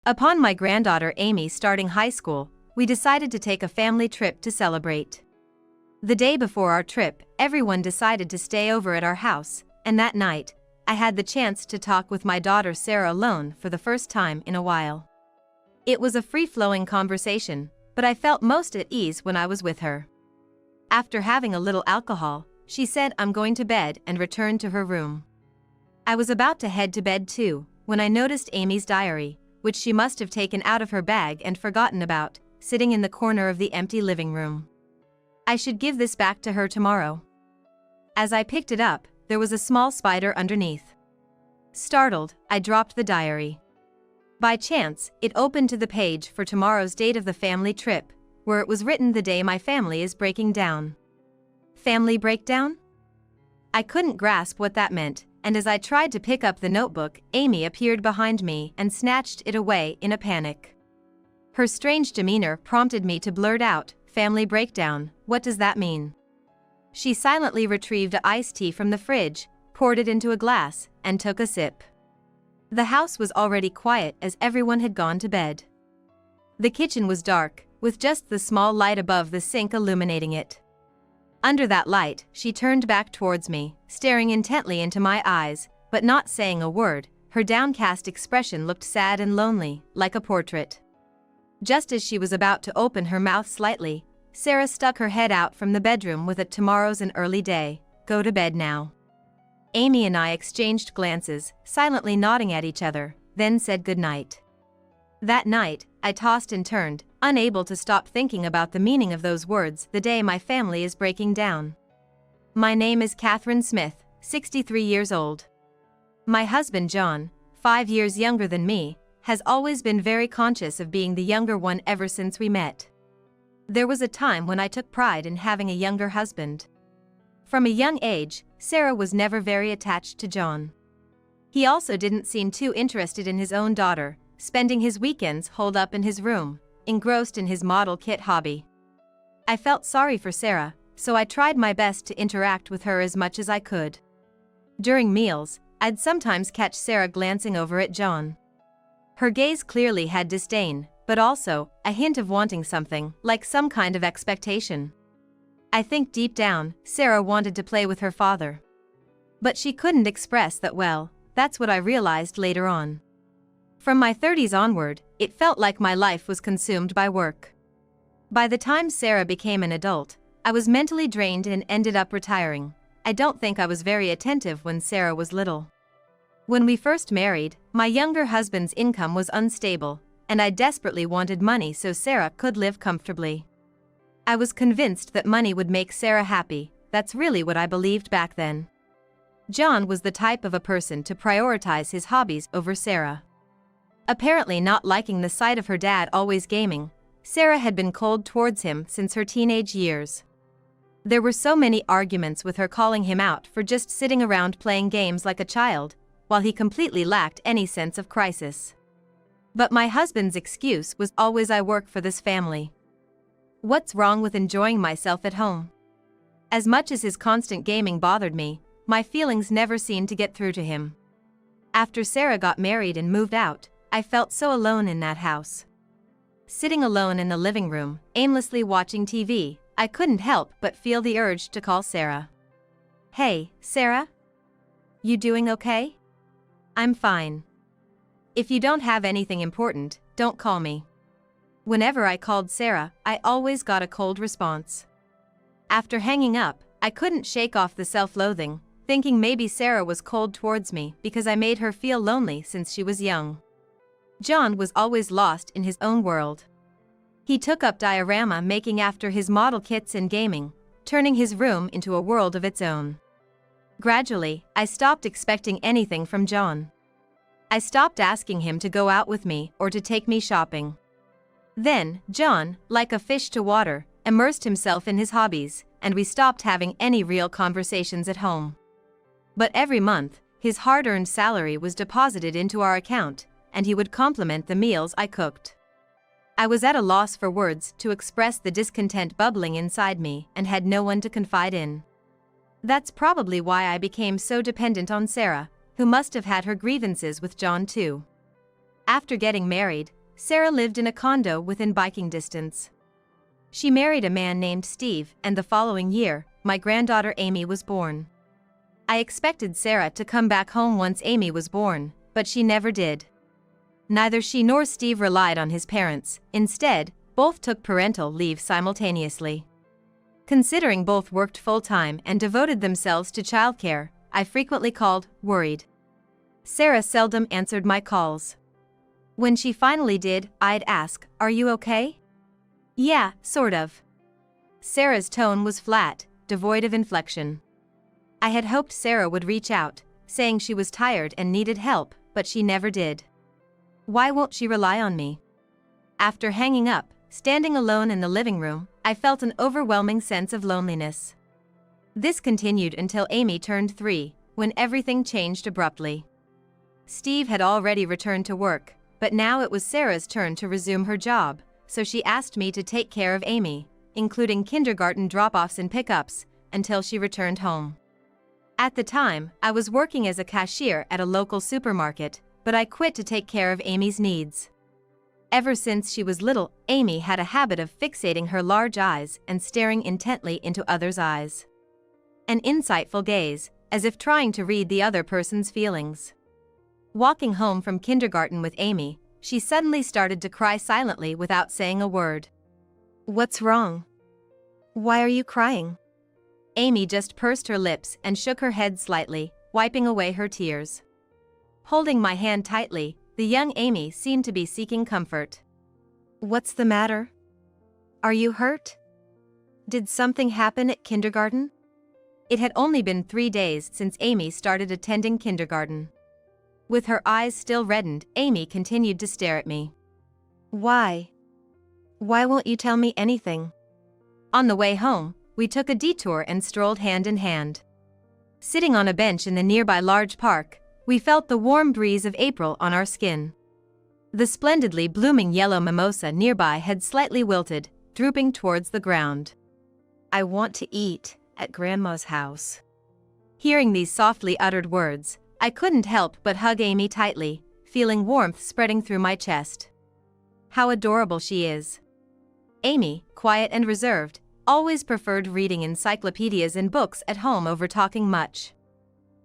Upon my granddaughter Amy starting high school, we decided to take a family trip to celebrate. The day before our trip, everyone decided to stay over at our house, and that night, I had the chance to talk with my daughter Sarah alone for the first time in a while. It was a free-flowing conversation, but I felt most at ease when I was with her. After having a little alcohol, she said I'm going to bed and returned to her room. I was about to head to bed too, when I noticed Amy's diary, which she must have taken out of her bag and forgotten about, sitting in the corner of the empty living room. I should give this back to her tomorrow. As I picked it up, there was a small spider underneath. Startled, I dropped the diary. By chance, it opened to the page for tomorrow's date of the family trip, where it was written the day my family is breaking down. Family breakdown? I couldn't grasp what that meant, and as I tried to pick up the notebook, Amy appeared behind me and snatched it away in a panic. Her strange demeanor prompted me to blurt out, "Family breakdown, what does that mean?" She silently retrieved iced tea from the fridge, poured it into a glass, and took a sip. The house was already quiet as everyone had gone to bed. The kitchen was dark, with just the small light above the sink illuminating it. Under that light, she turned back towards me, staring intently into my eyes, but not saying a word. Her downcast expression looked sad and lonely, like a portrait. Just as she was about to open her mouth slightly, Sarah stuck her head out from the bedroom with a "Tomorrow's an early day, go to bed now." Amy and I exchanged glances, silently nodding at each other, then said goodnight. That night, I tossed and turned, unable to stop thinking about the meaning of those words, "the day my family is breaking down." My name is Catherine Smith, 63 years old. My husband John, 5 years younger than me, has always been very conscious of being the younger one ever since we met. There was a time when I took pride in having a younger husband. From a young age, Sarah was never very attached to John. He also didn't seem too interested in his own daughter, spending his weekends holed up in his room, engrossed in his model kit hobby. I felt sorry for Sarah, so I tried my best to interact with her as much as I could. During meals, I'd sometimes catch Sarah glancing over at John. Her gaze clearly had disdain, but also a hint of wanting something, like some kind of expectation. I think deep down, Sarah wanted to play with her father. But she couldn't express that well. That's what I realized later on. From my 30s onward, it felt like my life was consumed by work. By the time Sarah became an adult, I was mentally drained and ended up retiring. I don't think I was very attentive when Sarah was little. When we first married, my younger husband's income was unstable, and I desperately wanted money so Sarah could live comfortably. I was convinced that money would make Sarah happy. That's really what I believed back then. John was the type of a person to prioritize his hobbies over Sarah. Apparently not liking the sight of her dad always gaming, Sarah had been cold towards him since her teenage years. There were so many arguments with her calling him out for just sitting around playing games like a child, while he completely lacked any sense of crisis. But my husband's excuse was always, "I work for this family. What's wrong with enjoying myself at home?" As much as his constant gaming bothered me, my feelings never seemed to get through to him. After Sarah got married and moved out, I felt so alone in that house. Sitting alone in the living room, aimlessly watching TV, I couldn't help but feel the urge to call Sarah. "Hey, Sarah? You doing okay?" "I'm fine. If you don't have anything important, don't call me." Whenever I called Sarah, I always got a cold response. After hanging up, I couldn't shake off the self-loathing, thinking maybe Sarah was cold towards me because I made her feel lonely since she was young. John was always lost in his own world. He took up diorama making after his model kits and gaming, turning his room into a world of its own. Gradually, I stopped expecting anything from John. I stopped asking him to go out with me or to take me shopping. Then, John, like a fish to water, immersed himself in his hobbies, and we stopped having any real conversations at home. But every month, his hard-earned salary was deposited into our account, and he would compliment the meals I cooked. I was at a loss for words to express the discontent bubbling inside me and had no one to confide in. That's probably why I became so dependent on Sarah, who must have had her grievances with John too. After getting married, Sarah lived in a condo within biking distance. She married a man named Steve, and the following year, my granddaughter Amy was born. I expected Sarah to come back home once Amy was born, but she never did. Neither she nor Steve relied on his parents. Instead, both took parental leave simultaneously. Considering both worked full-time and devoted themselves to childcare, I frequently called, worried. Sarah seldom answered my calls. When she finally did, I'd ask, "Are you okay?" "Yeah, sort of." Sarah's tone was flat, devoid of inflection. I had hoped Sarah would reach out, saying she was tired and needed help, but she never did. Why won't she rely on me? After hanging up, standing alone in the living room, I felt an overwhelming sense of loneliness. This continued until Amy turned 3, when everything changed abruptly. Steve had already returned to work, but now it was Sarah's turn to resume her job, so she asked me to take care of Amy, including kindergarten drop-offs and pickups, until she returned home. At the time, I was working as a cashier at a local supermarket, but I quit to take care of Amy's needs. Ever since she was little, Amy had a habit of fixating her large eyes and staring intently into others' eyes. An insightful gaze, as if trying to read the other person's feelings. Walking home from kindergarten with Amy, she suddenly started to cry silently without saying a word. "What's wrong? Why are you crying?" Amy just pursed her lips and shook her head slightly, wiping away her tears. Holding my hand tightly, the young Amy seemed to be seeking comfort. "What's the matter? Are you hurt? Did something happen at kindergarten?" It had only been 3 days since Amy started attending kindergarten. With her eyes still reddened, Amy continued to stare at me. "Why? Why won't you tell me anything?" On the way home, we took a detour and strolled hand in hand. Sitting on a bench in the nearby large park, we felt the warm breeze of April on our skin. The splendidly blooming yellow mimosa nearby had slightly wilted, drooping towards the ground. "I want to eat at Grandma's house." Hearing these softly uttered words, I couldn't help but hug Amy tightly, feeling warmth spreading through my chest. How adorable she is. Amy, quiet and reserved, always preferred reading encyclopedias and books at home over talking much.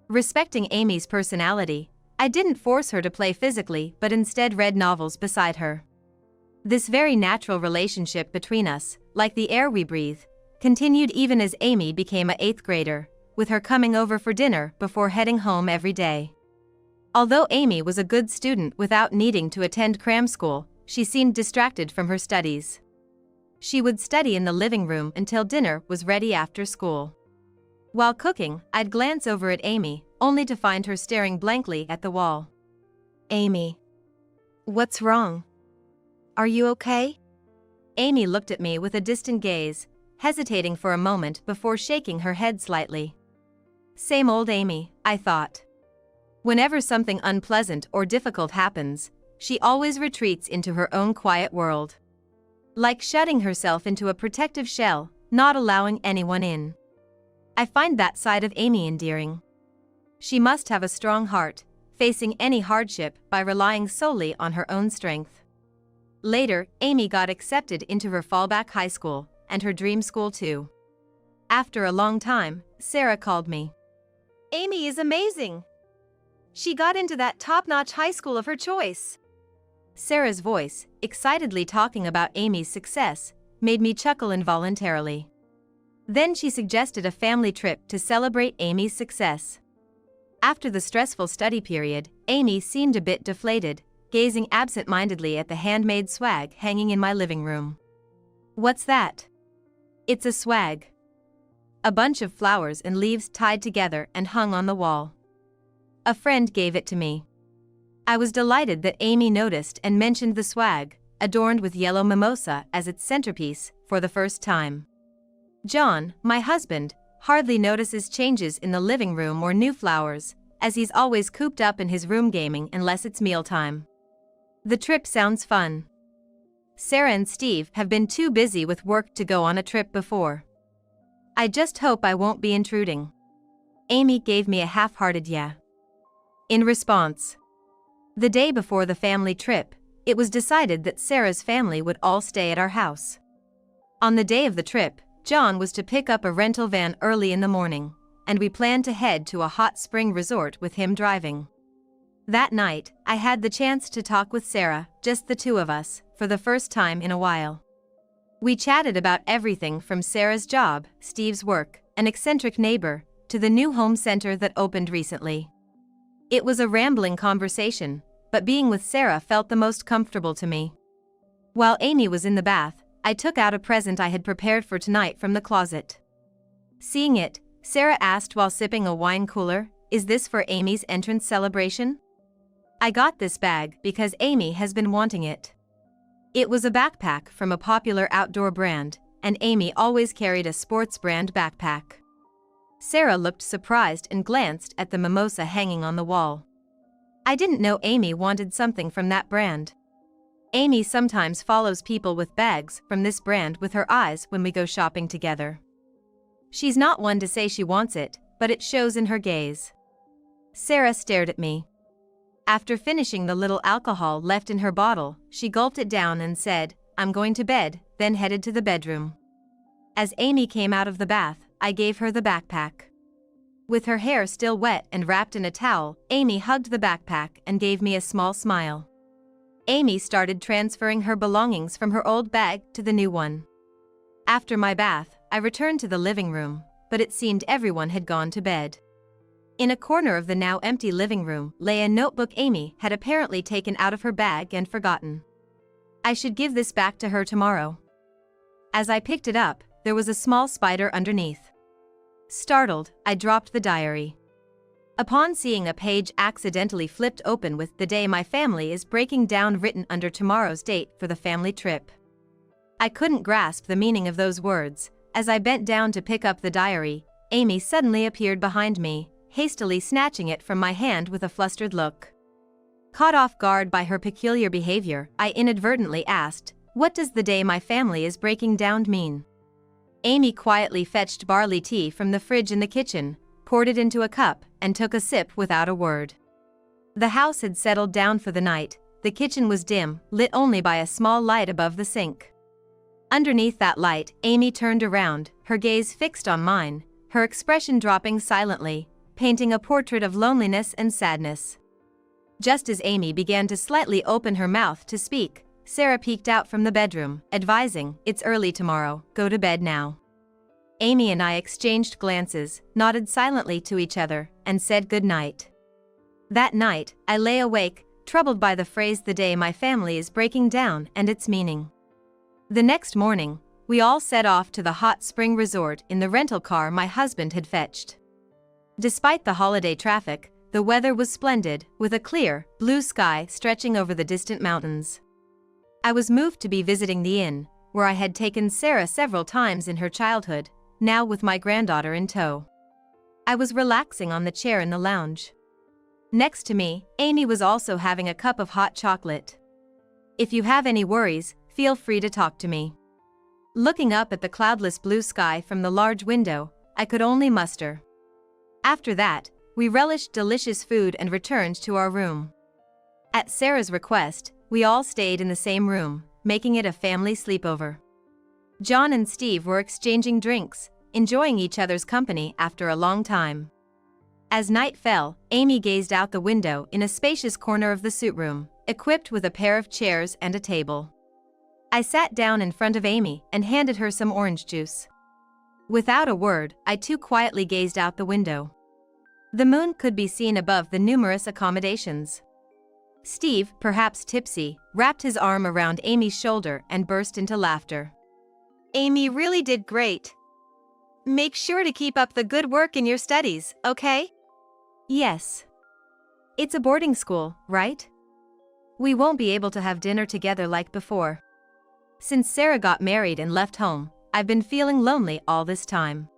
Respecting Amy's personality, I didn't force her to play physically but instead read novels beside her. This very natural relationship between us, like the air we breathe, continued even as Amy became an 8th grader, with her coming over for dinner before heading home every day. Although Amy was a good student without needing to attend cram school, she seemed distracted from her studies. She would study in the living room until dinner was ready after school. While cooking, I'd glance over at Amy, only to find her staring blankly at the wall. "Amy, what's wrong? Are you okay?" Amy looked at me with a distant gaze, hesitating for a moment before shaking her head slightly. Same old Amy, I thought. Whenever something unpleasant or difficult happens, she always retreats into her own quiet world. Like shutting herself into a protective shell, not allowing anyone in. I find that side of Amy endearing. She must have a strong heart, facing any hardship by relying solely on her own strength. Later, Amy got accepted into her fallback high school, and her dream school too. After a long time, Sarah called me. "Amy is amazing. She got into that top-notch high school of her choice." Sarah's voice, excitedly talking about Amy's success, made me chuckle involuntarily. Then she suggested a family trip to celebrate Amy's success. After the stressful study period, Amy seemed a bit deflated, gazing absent-mindedly at the handmade swag hanging in my living room. "What's that?" "It's a swag. A bunch of flowers and leaves tied together and hung on the wall. A friend gave it to me." I was delighted that Amy noticed and mentioned the swag, adorned with yellow mimosa as its centerpiece, for the first time. John, my husband, hardly notices changes in the living room or new flowers, as he's always cooped up in his room gaming unless it's mealtime. The trip sounds fun. Sarah and Steve have been too busy with work to go on a trip before. I just hope I won't be intruding. Amy gave me a half-hearted yeah. In response, The day before the family trip, it was decided that Sarah's family would all stay at our house. On the day of the trip, John was to pick up a rental van early in the morning, and we planned to head to a hot spring resort with him driving. That night, I had the chance to talk with Sarah, just the two of us, for the first time in a while. We chatted about everything from Sarah's job, Steve's work, an eccentric neighbor, to the new home center that opened recently. It was a rambling conversation, but being with Sarah felt the most comfortable to me. While Amy was in the bath, I took out a present I had prepared for tonight from the closet. Seeing it, Sarah asked while sipping a wine cooler, "Is this for Amy's entrance celebration?" I got this bag because Amy has been wanting it. It was a backpack from a popular outdoor brand, and Amy always carried a sports brand backpack. Sarah looked surprised and glanced at the mimosa hanging on the wall. I didn't know Amy wanted something from that brand. Amy sometimes follows people with bags from this brand with her eyes when we go shopping together. She's not one to say she wants it, but it shows in her gaze. Sarah stared at me. After finishing the little alcohol left in her bottle, she gulped it down and said, "I'm going to bed," then headed to the bedroom. As Amy came out of the bath, I gave her the backpack. With her hair still wet and wrapped in a towel, Amy hugged the backpack and gave me a small smile. Amy started transferring her belongings from her old bag to the new one. After my bath, I returned to the living room, but it seemed everyone had gone to bed. In a corner of the now empty living room lay a notebook Amy had apparently taken out of her bag and forgotten. I should give this back to her tomorrow. As I picked it up, there was a small spider underneath. Startled, I dropped the diary. Upon seeing a page accidentally flipped open with "The day my family is breaking down" written under tomorrow's date for the family trip. I couldn't grasp the meaning of those words. As I bent down to pick up the diary, Amy suddenly appeared behind me, hastily snatching it from my hand with a flustered look. Caught off guard by her peculiar behavior, I inadvertently asked, "What does 'the day my family is breaking down' mean?" Amy quietly fetched barley tea from the fridge in the kitchen, poured it into a cup, and took a sip without a word. The house had settled down for the night. The kitchen was dim, lit only by a small light above the sink. Underneath that light, Amy turned around, her gaze fixed on mine, her expression dropping silently, painting a portrait of loneliness and sadness. Just as Amy began to slightly open her mouth to speak, Sarah peeked out from the bedroom, advising, "It's early tomorrow, go to bed now." Amy and I exchanged glances, nodded silently to each other, and said good night. That night, I lay awake, troubled by the phrase "the day my family is breaking down" and its meaning. The next morning, we all set off to the hot spring resort in the rental car my husband had fetched. Despite the holiday traffic, the weather was splendid, with a clear, blue sky stretching over the distant mountains. I was moved to be visiting the inn, where I had taken Sarah several times in her childhood, now with my granddaughter in tow. I was relaxing on the chair in the lounge. Next to me, Amy was also having a cup of hot chocolate. "If you have any worries, feel free to talk to me." Looking up at the cloudless blue sky from the large window, I could only muster. After that, we relished delicious food and returned to our room. At Sarah's request, we all stayed in the same room, making it a family sleepover. John and Steve were exchanging drinks, enjoying each other's company after a long time. As night fell, Amy gazed out the window in a spacious corner of the suite room, equipped with a pair of chairs and a table. I sat down in front of Amy and handed her some orange juice. Without a word, I too quietly gazed out the window. The moon could be seen above the numerous accommodations. Steve, perhaps tipsy, wrapped his arm around Amy's shoulder and burst into laughter. "Amy really did great. Make sure to keep up the good work in your studies, okay?" "Yes. It's a boarding school, right? We won't be able to have dinner together like before. Since Sarah got married and left home, I've been feeling lonely all this time.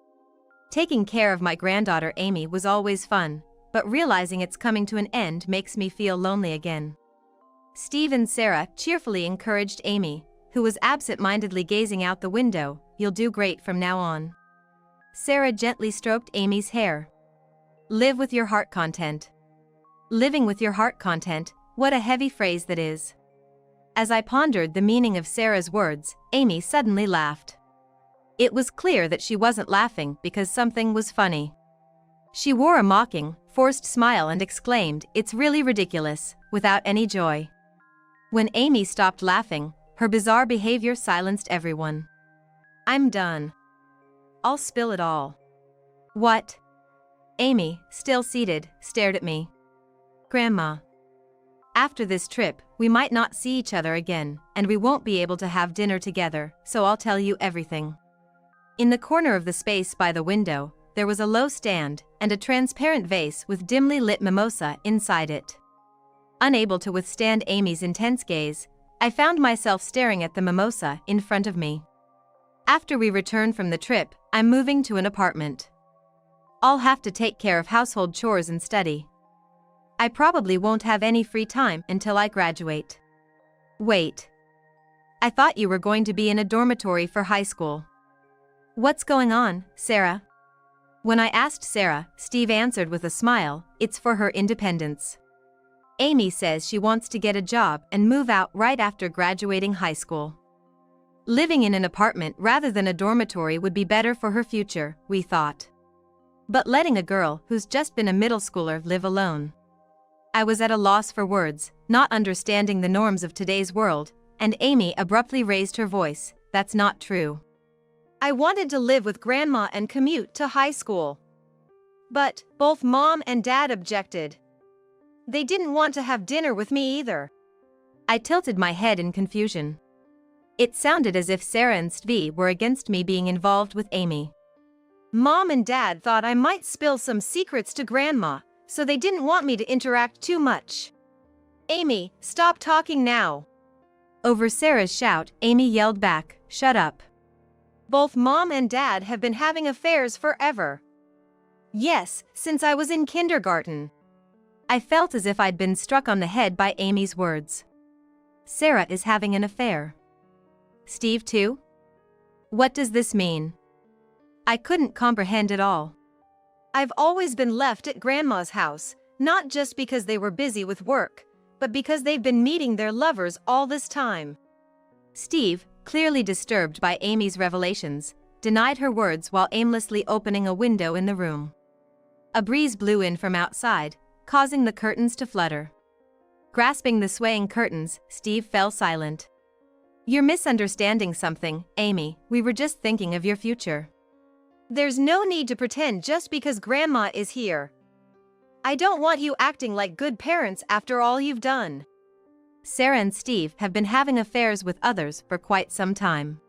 Taking care of my granddaughter Amy was always fun, but realizing it's coming to an end makes me feel lonely again." Steve and Sarah cheerfully encouraged Amy, who was absent-mindedly gazing out the window. "You'll do great from now on." Sarah gently stroked Amy's hair. "Live with your heart content." Living with your heart content What a heavy phrase that is. As I pondered the meaning of Sarah's words, Amy suddenly laughed. It was clear that she wasn't laughing because something was funny. She wore a mocking, forced smile and exclaimed, "It's really ridiculous," without any joy. When Amy stopped laughing, her bizarre behavior silenced everyone. "I'm done. I'll spill it all." "What?" Amy, still seated, stared at me. "Grandma. After this trip, we might not see each other again, and we won't be able to have dinner together, so I'll tell you everything." In the corner of the space by the window, there was a low stand and a transparent vase with dimly lit mimosa inside it. Unable to withstand Amy's intense gaze, I found myself staring at the mimosa in front of me. After we return from the trip, I'm moving to an apartment. I'll have to take care of household chores and study. I probably won't have any free time until I graduate. Wait. I thought you were going to be in a dormitory for high school. What's going on, Sarah? When I asked Sarah, Steve answered with a smile, "It's for her independence. Amy says she wants to get a job and move out right after graduating high school. Living in an apartment rather than a dormitory would be better for her future, we thought. But letting a girl who's just been a middle schooler live alone." I was at a loss for words, not understanding the norms of today's world, and Amy abruptly raised her voice, "That's not true. I wanted to live with Grandma and commute to high school. But both Mom and Dad objected. They didn't want to have dinner with me either." I tilted my head in confusion. It sounded as if Sarah and Steve were against me being involved with Amy. "Mom and Dad thought I might spill some secrets to Grandma, so they didn't want me to interact too much." "Amy, stop talking now." Over Sarah's shout, Amy yelled back, "Shut up. Both Mom and Dad have been having affairs forever. Yes, since I was in kindergarten." I felt as if I'd been struck on the head by Amy's words. Sarah is having an affair. Steve too? What does this mean? I couldn't comprehend it all. "I've always been left at Grandma's house, not just because they were busy with work, but because they've been meeting their lovers all this time." Steve, clearly disturbed by Amy's revelations, denied her words while aimlessly opening a window in the room. A breeze blew in from outside, causing the curtains to flutter. Grasping the swaying curtains, Steve fell silent. "You're misunderstanding something, Amy. We were just thinking of your future. There's no need to pretend just because Grandma is here. I don't want you acting like good parents after all you've done." Sarah and Steve have been having affairs with others for quite some time.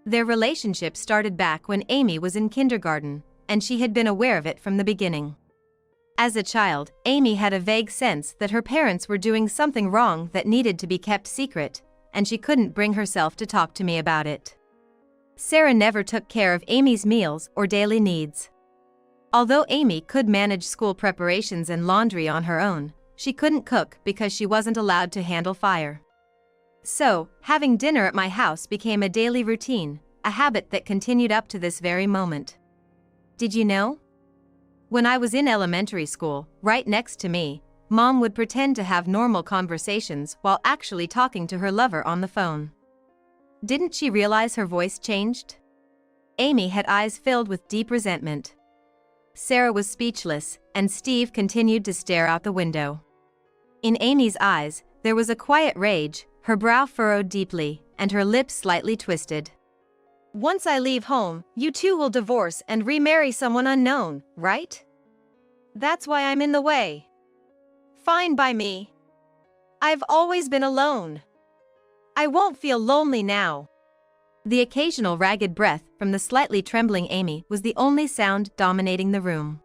Their relationship started back when Amy was in kindergarten, and she had been aware of it from the beginning. As a child, Amy had a vague sense that her parents were doing something wrong that needed to be kept secret, and she couldn't bring herself to talk to me about it. Sarah never took care of Amy's meals or daily needs. Although Amy could manage school preparations and laundry on her own, she couldn't cook because she wasn't allowed to handle fire. So, having dinner at my house became a daily routine, a habit that continued up to this very moment. Did you know? When I was in elementary school, right next to me, Mom would pretend to have normal conversations while actually talking to her lover on the phone. Didn't she realize her voice changed? Amy had eyes filled with deep resentment. Sarah was speechless, and Steve continued to stare out the window. In Amy's eyes, there was a quiet rage, her brow furrowed deeply, and her lips slightly twisted. "Once I leave home, you two will divorce and remarry someone unknown, right? That's why I'm in the way. Fine by me. I've always been alone. I won't feel lonely now." The occasional ragged breath from the slightly trembling Amy was the only sound dominating the room.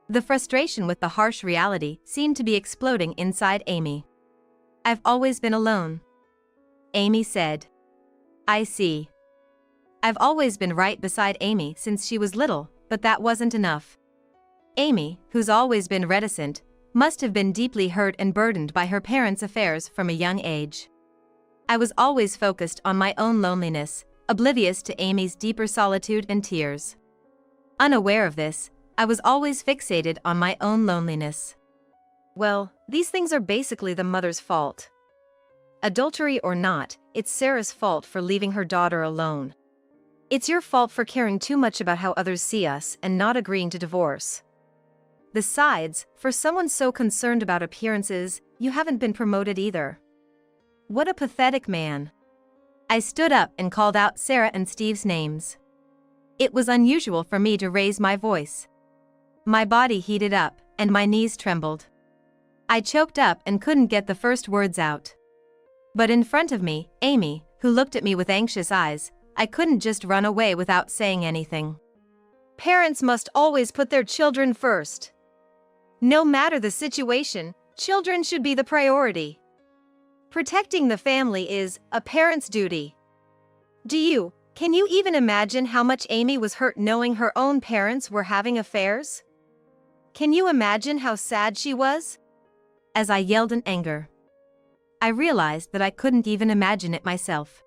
The frustration with the harsh reality seemed to be exploding inside Amy. "I've always been alone," Amy said. "I see. I've always been right beside Amy since she was little, but that wasn't enough." Amy, who's always been reticent, must have been deeply hurt and burdened by her parents' affairs from a young age. I was always focused on my own loneliness, oblivious to Amy's deeper solitude and tears. Unaware of this, I was always fixated on my own loneliness. Well, these things are basically the mother's fault. Adultery or not, it's Sarah's fault for leaving her daughter alone. It's your fault for caring too much about how others see us and not agreeing to divorce. Besides, for someone so concerned about appearances, you haven't been promoted either. What a pathetic man. I stood up and called out Sarah and Steve's names. It was unusual for me to raise my voice. My body heated up, and my knees trembled. I choked up and couldn't get the first words out. But in front of me, Amy, who looked at me with anxious eyes, I couldn't just run away without saying anything. Parents must always put their children first. No matter the situation, children should be the priority. Protecting the family is a parent's duty. Can you even imagine how much Amy was hurt knowing her own parents were having affairs? Can you imagine how sad she was? As I yelled in anger, I realized that I couldn't even imagine it myself.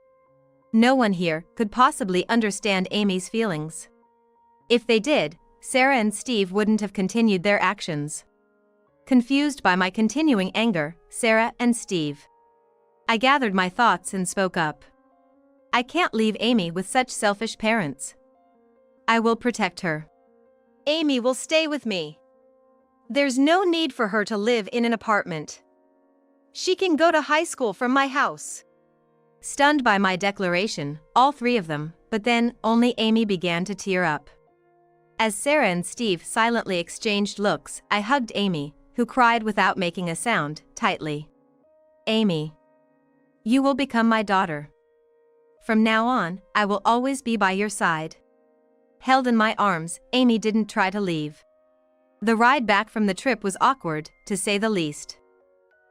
No one here could possibly understand Amy's feelings. If they did, Sarah and Steve wouldn't have continued their actions. Confused by my continuing anger, Sarah and Steve. I gathered my thoughts and spoke up. I can't leave Amy with such selfish parents. I will protect her. Amy will stay with me. There's no need for her to live in an apartment. She can go to high school from my house. Stunned by my declaration, all three of them, but then only Amy began to tear up. As Sarah and Steve silently exchanged looks, I hugged Amy, who cried without making a sound, tightly. Amy, you will become my daughter. From now on, I will always be by your side. Held in my arms, Amy didn't try to leave. The ride back from the trip was awkward, to say the least.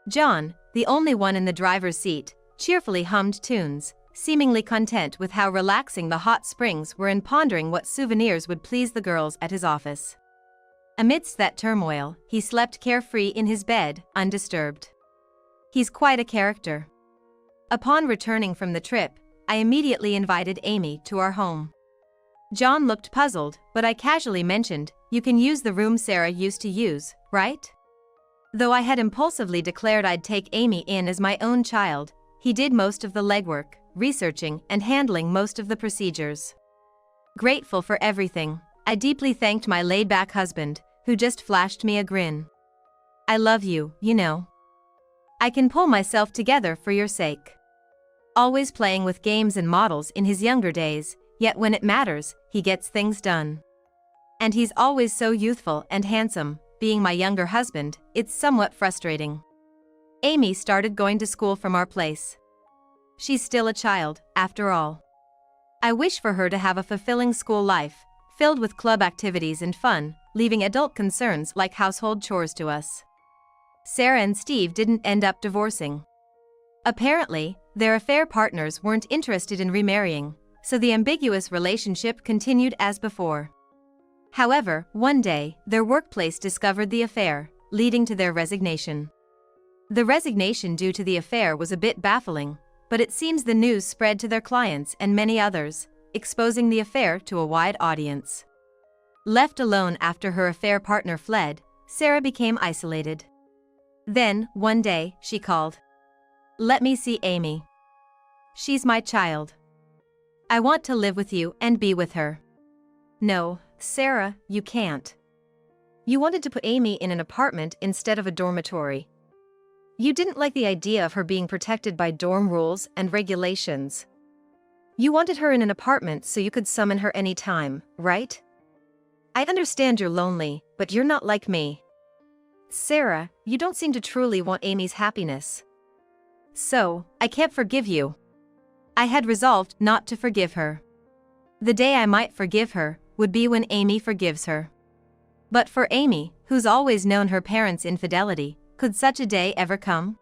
John, the only one in the driver's seat, cheerfully hummed tunes, seemingly content with how relaxing the hot springs were and pondering what souvenirs would please the girls at his office. Amidst that turmoil, he slept carefree in his bed, undisturbed. He's quite a character. Upon returning from the trip, I immediately invited Amy to our home. John looked puzzled, but I casually mentioned, "You can use the room Sarah used to use, right?" Though I had impulsively declared I'd take Amy in as my own child, he did most of the legwork, researching and handling most of the procedures. Grateful for everything, I deeply thanked my laid-back husband, who just flashed me a grin. I love you, you know. I can pull myself together for your sake. Always playing with games and models in his younger days, yet when it matters, he gets things done. And he's always so youthful and handsome. Being my younger husband, it's somewhat frustrating. Amy started going to school from our place. She's still a child, after all. I wish for her to have a fulfilling school life, filled with club activities and fun, leaving adult concerns like household chores to us. Sarah and Steve didn't end up divorcing. Apparently, their affair partners weren't interested in remarrying, so the ambiguous relationship continued as before. However, one day, their workplace discovered the affair, leading to their resignation. The resignation due to the affair was a bit baffling, but it seems the news spread to their clients and many others, exposing the affair to a wide audience. Left alone after her affair partner fled, Sarah became isolated. Then, one day, she called. "Let me see Amy. She's my child. I want to live with you and be with her." "No, Sarah, you can't. You wanted to put Amy in an apartment instead of a dormitory. You didn't like the idea of her being protected by dorm rules and regulations. You wanted her in an apartment so you could summon her anytime, right? I understand you're lonely, but you're not like me. Sarah, you don't seem to truly want Amy's happiness. So, I can't forgive you." I had resolved not to forgive her. The day I might forgive her would be when Amy forgives her. But for Amy, who's always known her parents' infidelity, could such a day ever come?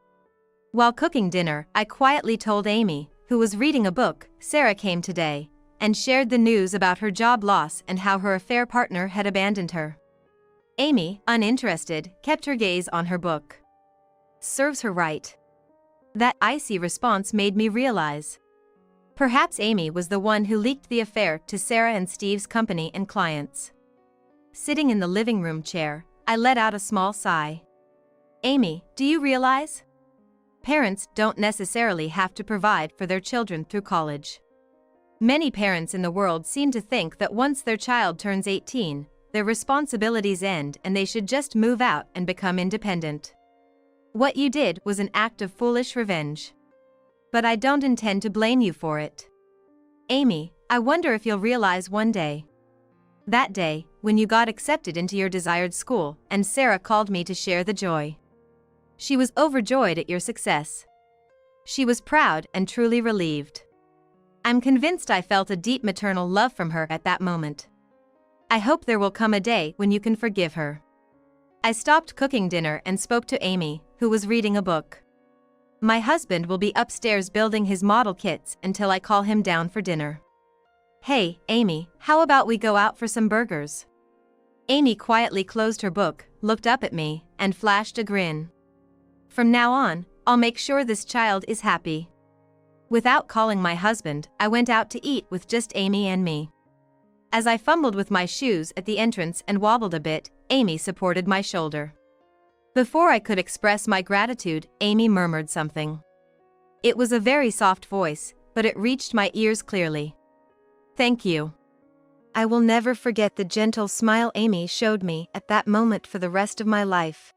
While cooking dinner, I quietly told Amy, who was reading a book, Sarah came today, and shared the news about her job loss and how her affair partner had abandoned her. Amy, uninterested, kept her gaze on her book. Serves her right. That icy response made me realize. Perhaps Amy was the one who leaked the affair to Sarah and Steve's company and clients. Sitting in the living room chair, I let out a small sigh. Amy, do you realize? Parents don't necessarily have to provide for their children through college. Many parents in the world seem to think that once their child turns 18, their responsibilities end and they should just move out and become independent. What you did was an act of foolish revenge. But I don't intend to blame you for it. Amy, I wonder if you'll realize one day. That day, when you got accepted into your desired school, and Sarah called me to share the joy. She was overjoyed at your success. She was proud and truly relieved. I'm convinced I felt a deep maternal love from her at that moment. I hope there will come a day when you can forgive her. I stopped cooking dinner and spoke to Amy, who was reading a book. My husband will be upstairs building his model kits until I call him down for dinner. Hey, Amy, how about we go out for some burgers? Amy quietly closed her book, looked up at me, and flashed a grin. From now on, I'll make sure this child is happy. Without calling my husband, I went out to eat with just Amy and me. As I fumbled with my shoes at the entrance and wobbled a bit, Amy supported my shoulder. Before I could express my gratitude, Amy murmured something. It was a very soft voice, but it reached my ears clearly. Thank you. I will never forget the gentle smile Amy showed me at that moment for the rest of my life.